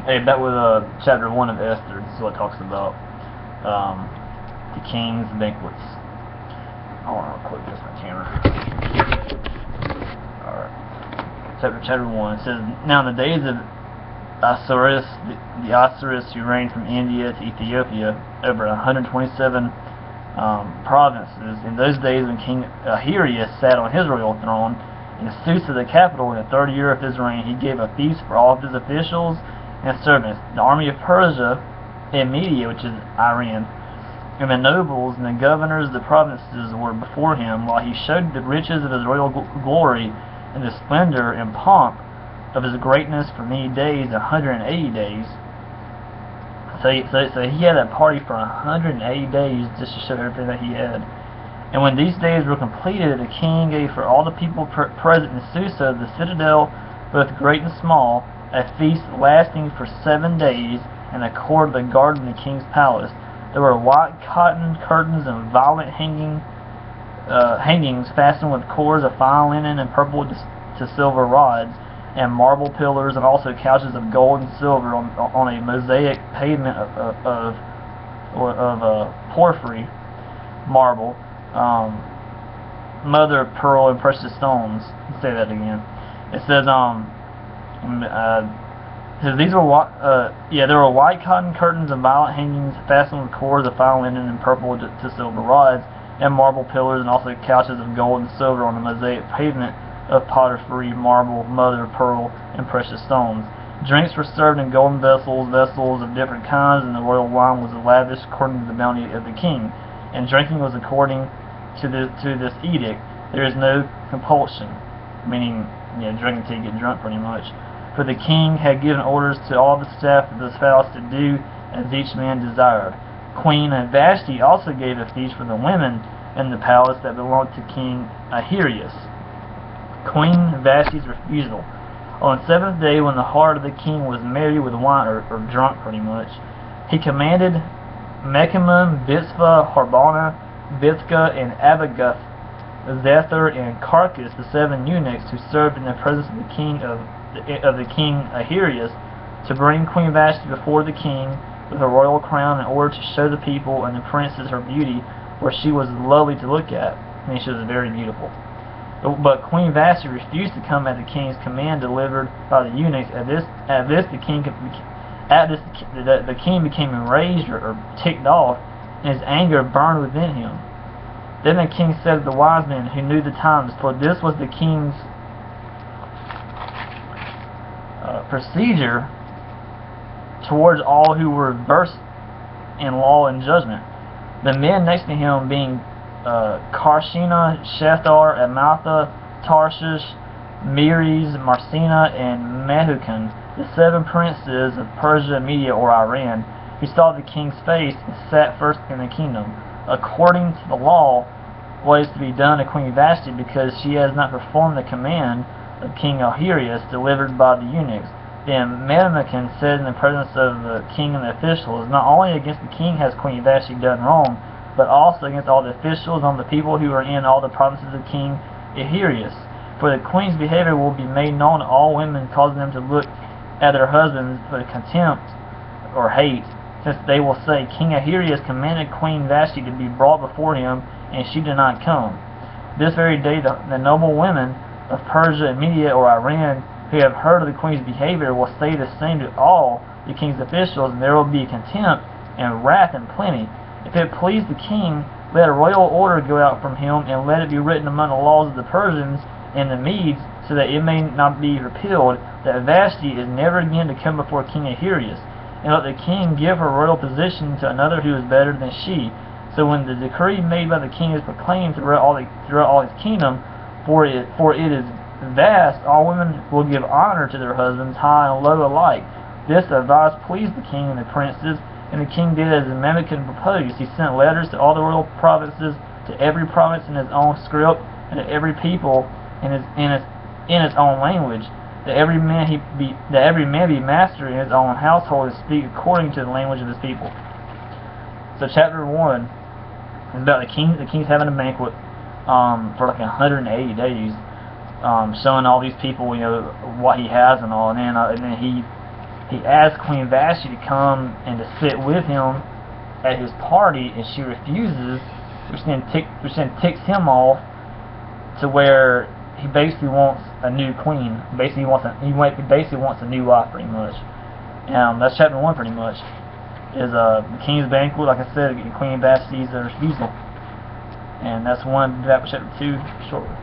Hey, that was chapter 1 of Esther. This is what it talks about the king's banquets. I want to click this my camera. Alright. Chapter 1. It says, Now in the days of Osiris, the Osiris who reigned from India to Ethiopia over 127 provinces, in those days when King Ahasuerus sat on his royal throne, in Susa, the capital, in the 3rd year of his reign, he gave a feast for all of his officials and servants, the army of Persia and Media, which is Iran, and the nobles and the governors of the provinces were before him, while he showed the riches of his royal glory and the splendor and pomp of his greatness for many days, 180 days. So he had a party for 180 days just to show everything that he had. And when these days were completed, the king gave for all the people present in Susa, the citadel, both great and small, a feast lasting for 7 days in the court of the garden of the king's palace. There were white cotton curtains and violet hangings fastened with cords of fine linen and purple to silver rods, and marble pillars, and also couches of gold and silver on a mosaic pavement of porphyry marble, mother of pearl and precious stones. Let's say that again. It says there were white cotton curtains and violet hangings fastened with cords of fine linen and purple to silver rods, and marble pillars, and also couches of gold and silver on the mosaic pavement of porphyry marble, mother of pearl and precious stones. Drinks were served in golden vessels of different kinds, and the royal wine was lavished according to the bounty of the king. And drinking was according to this edict. There is no compulsion, meaning drink until you get drunk, pretty much. For the king had given orders to all the staff of this palace to do as each man desired. Queen Vashti also gave a feast for the women in the palace that belonged to King Ahasuerus. Queen Vashti's refusal. On the 7th day, when the heart of the king was merry with wine, or drunk pretty much, he commanded Mechaman, Biztha, Harbona, Bithka, and Abigath, Zethar, and Carcas, the 7 eunuchs who served in the presence of the king Ahasuerus, to bring Queen Vashti before the king with her royal crown, in order to show the people and the princes her beauty, for she was lovely to look at, and she was very beautiful. But Queen Vashti refused to come at the king's command delivered by the eunuchs. The king became enraged or ticked off, and his anger burned within him. Then the king said to the wise men who knew the times, for this was the king's procedure towards all who were versed in law and judgment, the men next to him being Karshina, Shethar, Amatha, Tarshish, Meres, Marcina, and Mehucan, the 7 princes of Persia, Media, or Iran, who saw the king's face and sat first in the kingdom, according to the law, what is to be done to Queen Vashti, because she has not performed the command of King Ahasuerus delivered by the eunuchs. Then Mehucan said in the presence of the king and the officials, not only against the king has Queen Vashti done wrong, but also against all the officials and the people who are in all the provinces of King Ahasuerus. For the queen's behavior will be made known to all women, causing them to look at their husbands with contempt or hate, since they will say, King Ahasuerus commanded Queen Vashti to be brought before him, and she did not come. This very day the noble women of Persia and Media or Iran, who have heard of the queen's behavior, will say the same to all the king's officials, and there will be contempt and wrath in plenty. If it please the king, let a royal order go out from him, and let it be written among the laws of the Persians and the Medes, so that it may not be repealed, that Vashti is never again to come before King Ahasuerus, and let the king give her royal position to another who is better than she. So when the decree made by the king is proclaimed throughout all his kingdom, for it is vast, all women will give honor to their husbands, high and low alike. This advice pleased the king and the princes, and the king did as the Mehucan proposed. He sent letters to all the royal provinces, to every province in his own script, and to every people in his own language, that every man be master in his own household and speak according to the language of his people. So chapter 1 is about the king's having a banquet for like 180 days, showing all these people what he has and all, and then he he asks Queen Vashti to come and to sit with him at his party, and she refuses, which then ticks him off to where he basically wants a new queen. Basically, he wants a new wife, pretty much. That's chapter 1, pretty much. Is the King's Banquet, like I said, Queen Vashti's refusal, and that's chapter 2 shortly.